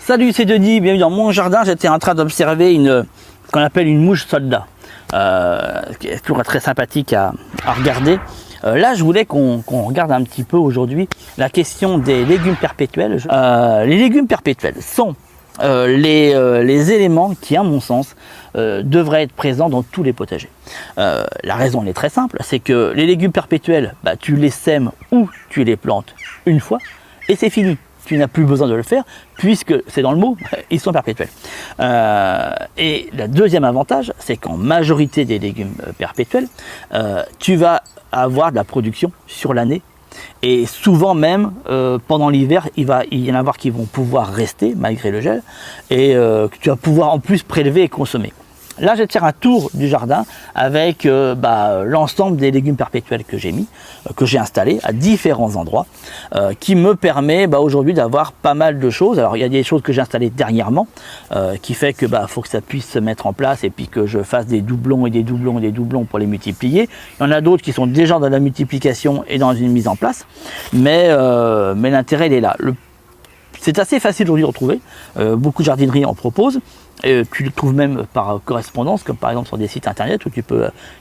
Salut, c'est Denis, bienvenue dans mon jardin. J'étais en train d'observer qu'on appelle une mouche soldat, qui est toujours très sympathique à regarder. Là, je voulais qu'on regarde un petit peu aujourd'hui la question des légumes perpétuels. Les légumes perpétuels sont les éléments qui, à mon sens, devraient être présents dans tous les potagers. La raison elle est très simple, c'est que les légumes perpétuels, tu les sèmes ou tu les plantes une fois et c'est fini. Tu n'as plus besoin de le faire puisque, c'est dans le mot, ils sont perpétuels. Et le deuxième avantage, c'est qu'en majorité des légumes perpétuels, tu vas avoir de la production sur l'année. Et souvent même, pendant l'hiver, il y en a qui vont pouvoir rester malgré le gel et que tu vas pouvoir en plus prélever et consommer. Là, je vais te faire un tour du jardin avec l'ensemble des légumes perpétuels que j'ai mis, que j'ai installés à différents endroits, qui me permet aujourd'hui d'avoir pas mal de choses. Alors, il y a des choses que j'ai installées dernièrement, qui fait que faut que ça puisse se mettre en place et puis que je fasse des doublons et des doublons et des doublons pour les multiplier. Il y en a d'autres qui sont déjà dans la multiplication et dans une mise en place, mais l'intérêt il est là. C'est assez facile aujourd'hui de retrouver. Beaucoup de jardineries en proposent. Et tu le trouves même par correspondance, comme par exemple sur des sites internet où il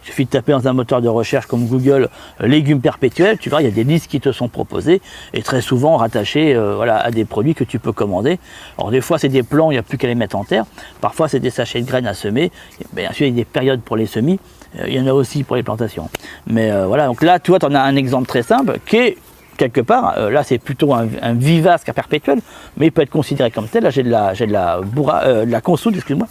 suffit de taper dans un moteur de recherche comme Google légumes perpétuels, tu vois, il y a des listes qui te sont proposées et très souvent rattachées à des produits que tu peux commander. Alors des fois c'est des plants, il n'y a plus qu'à les mettre en terre, parfois c'est des sachets de graines à semer, bien sûr il y a des périodes pour les semis, il y en a aussi pour les plantations. Mais voilà, donc là tu vois, tu en as un exemple très simple qui est quelque part, là c'est plutôt un vivace qu'un perpétuel, mais il peut être considéré comme tel. Là j'ai de la consoude, excuse-moi.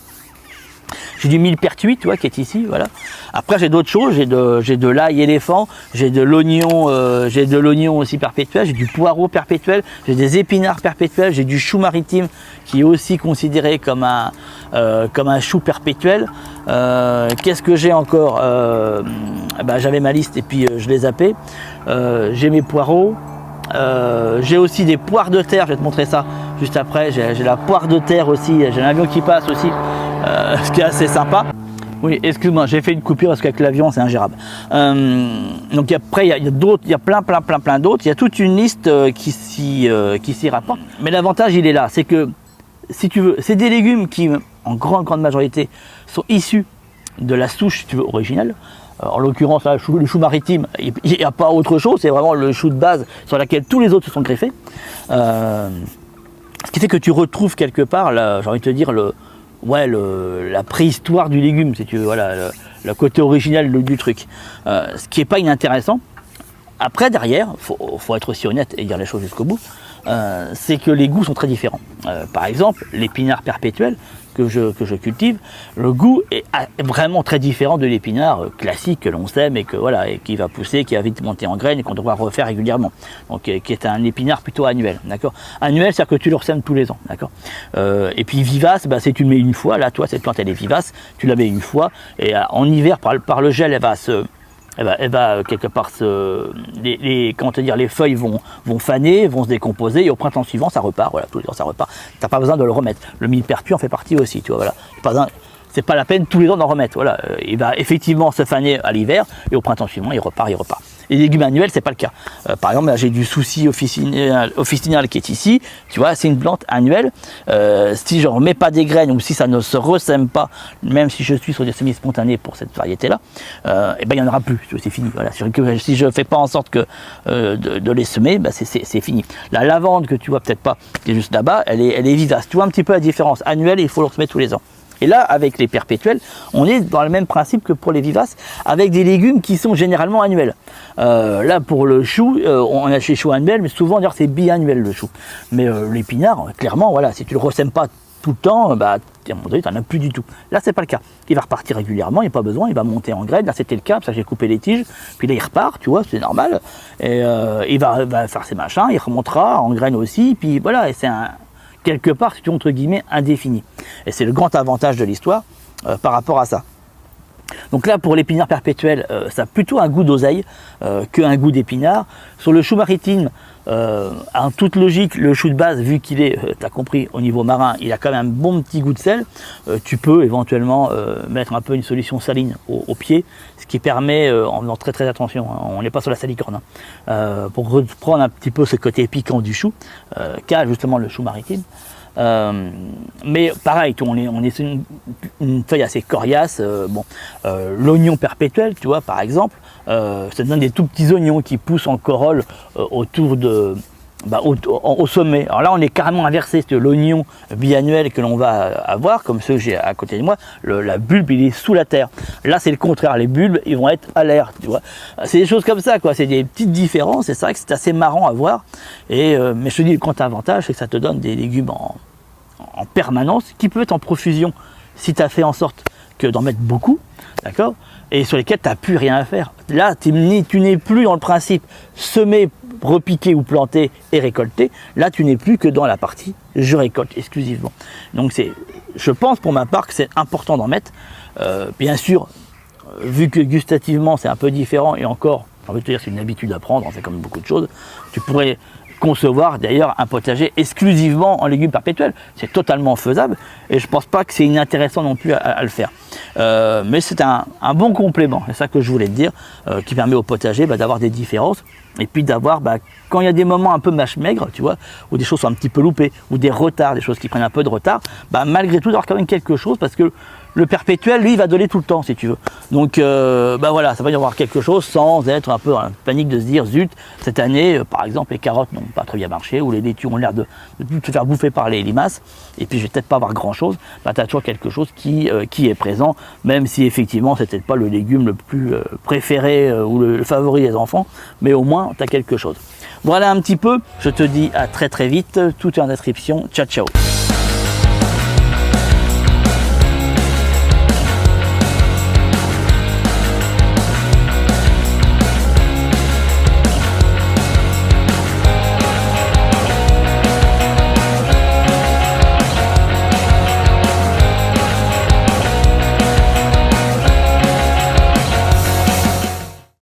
J'ai du millepertuis, tu vois, qui est ici, voilà. Après j'ai d'autres choses, j'ai de l'ail éléphant, j'ai de l'oignon aussi perpétuel, j'ai du poireau perpétuel, j'ai des épinards perpétuels, j'ai du chou maritime qui est aussi considéré comme un chou perpétuel. Qu'est-ce que j'ai encore? J'avais ma liste et puis je l'ai zappé. J'ai mes poireaux. J'ai aussi des poires de terre, je vais te montrer ça juste après. J'ai la poire de terre aussi, j'ai un avion qui passe aussi, ce qui est assez sympa. Oui, excuse-moi, j'ai fait une coupure parce qu'avec l'avion c'est ingérable. Donc après il y a d'autres, il y a plein d'autres, il y a toute une liste qui s'y rapporte. Mais l'avantage il est là, c'est que si tu veux, c'est des légumes qui en grande majorité sont issus de la souche, si tu veux, originale. En l'occurrence, le chou maritime, il n'y a pas autre chose, c'est vraiment le chou de base sur lequel tous les autres se sont greffés. Ce qui fait que tu retrouves quelque part, j'ai envie de te dire, la préhistoire du légume, si tu veux, voilà, le côté original du truc. Ce qui n'est pas inintéressant. Après, derrière, faut être aussi honnête et dire les choses jusqu'au bout, c'est que les goûts sont très différents. Par exemple, l'épinard perpétuel que je cultive, le goût est vraiment très différent de l'épinard classique que l'on sème et qui va pousser, qui va vite monter en graines et qu'on devra refaire régulièrement. Donc qui est un épinard plutôt annuel, d'accord. Annuel, c'est-à-dire que tu le ressèmes tous les ans, d'accord. Et puis vivace, si tu le mets une fois, là, toi, cette plante elle est vivace, tu la mets une fois et en hiver par le gel, elle va quelque part les feuilles vont faner, vont se décomposer et au printemps suivant ça repart, voilà, tous les ans ça repart. T'as pas besoin de le remettre. Le millepertuis en fait partie aussi, tu vois, voilà. C'est pas la peine tous les ans d'en remettre, voilà. Il va effectivement se faner à l'hiver et au printemps suivant il repart. Les légumes annuels, c'est pas le cas. Par exemple, là, j'ai du souci officinal qui est ici, tu vois, c'est une plante annuelle. Si je ne remets pas des graines ou si ça ne se ressème pas, même si je suis sur des semis spontanés pour cette variété-là, il n'y en aura plus, c'est fini. Voilà. Si je ne fais pas en sorte de les semer, c'est fini. La lavande que tu vois peut-être pas, qui est juste là-bas, elle est vivace. Tu vois un petit peu la différence. Annuelle, il faut le remettre tous les ans. Et là, avec les perpétuels, on est dans le même principe que pour les vivaces, avec des légumes qui sont généralement annuels. Là, pour le chou, on a chez chou annuel, mais souvent, c'est biannuel le chou. Mais l'épinard, clairement, voilà, si tu le ressèmes pas tout le temps, à un moment donné, tu n'en as plus du tout. Là, c'est pas le cas. Il va repartir régulièrement, il n'y a pas besoin, il va monter en graines. Là, c'était le cas, ça j'ai coupé les tiges, puis là, il repart, tu vois, c'est normal. Et il va faire ses machins, il remontera en graines aussi, puis voilà, et c'est quelque part, c'est entre guillemets indéfini. Et c'est le grand avantage de l'histoire par rapport à ça. Donc là, pour l'épinard perpétuel, ça a plutôt un goût d'oseille qu'un goût d'épinard. Sur le chou maritime, en toute logique, le chou de base, vu qu'il est, tu as compris, au niveau marin, il a quand même un bon petit goût de sel. Tu peux éventuellement mettre un peu une solution saline au pied, ce qui permet, en faisant très attention, hein, on n'est pas sur la salicorne, hein, pour reprendre un petit peu ce côté piquant du chou, qu'a justement le chou maritime. Mais pareil, on est sur une feuille assez coriace. L'oignon perpétuel, tu vois, par exemple, ça donne des tout petits oignons qui poussent en corolle autour de, au sommet. Alors là, on est carrément inversé. C'est l'oignon biannuel que l'on va avoir, comme ceux que j'ai à côté de moi. La bulbe, il est sous la terre. Là, c'est le contraire. Les bulbes, ils vont être à l'air. Tu vois, c'est des choses comme ça, quoi. C'est des petites différences. Et c'est vrai que c'est assez marrant à voir. Mais je te dis, le grand avantage, c'est que ça te donne des légumes en permanence, qui peuvent être en profusion si tu as fait en sorte que d'en mettre beaucoup, d'accord, et sur lesquels tu n'as plus rien à faire. Là, tu n'es plus dans le principe semer, repiquer ou planter et récolter. Là, tu n'es plus que dans la partie je récolte exclusivement. Donc, je pense pour ma part que c'est important d'en mettre. Bien sûr, vu que gustativement c'est un peu différent, et encore, j'ai envie de te dire, c'est une habitude à prendre, c'est comme beaucoup de choses, tu pourrais concevoir d'ailleurs un potager exclusivement en légumes perpétuels. C'est totalement faisable et je pense pas que c'est inintéressant non plus à le faire. Mais c'est un bon complément, c'est ça que je voulais te dire, qui permet au potager d'avoir des différences et puis d'avoir, quand il y a des moments un peu mâche maigre, tu vois, où des choses sont un petit peu loupées, ou des retards, des choses qui prennent un peu de retard, malgré tout d'avoir quand même quelque chose, parce que le perpétuel, lui, il va donner tout le temps, si tu veux. Donc, voilà, ça va y avoir quelque chose sans être un peu en panique de se dire, zut, cette année, par exemple, les carottes n'ont pas très bien marché, ou les laitues ont l'air de se faire bouffer par les limaces, et puis je vais peut-être pas avoir grand-chose. Tu as toujours quelque chose qui est présent, même si effectivement, c'est peut-être pas le légume le plus préféré ou le favori des enfants, mais au moins, tu as quelque chose. Voilà un petit peu, je te dis à très très vite, tout est en description, ciao ciao.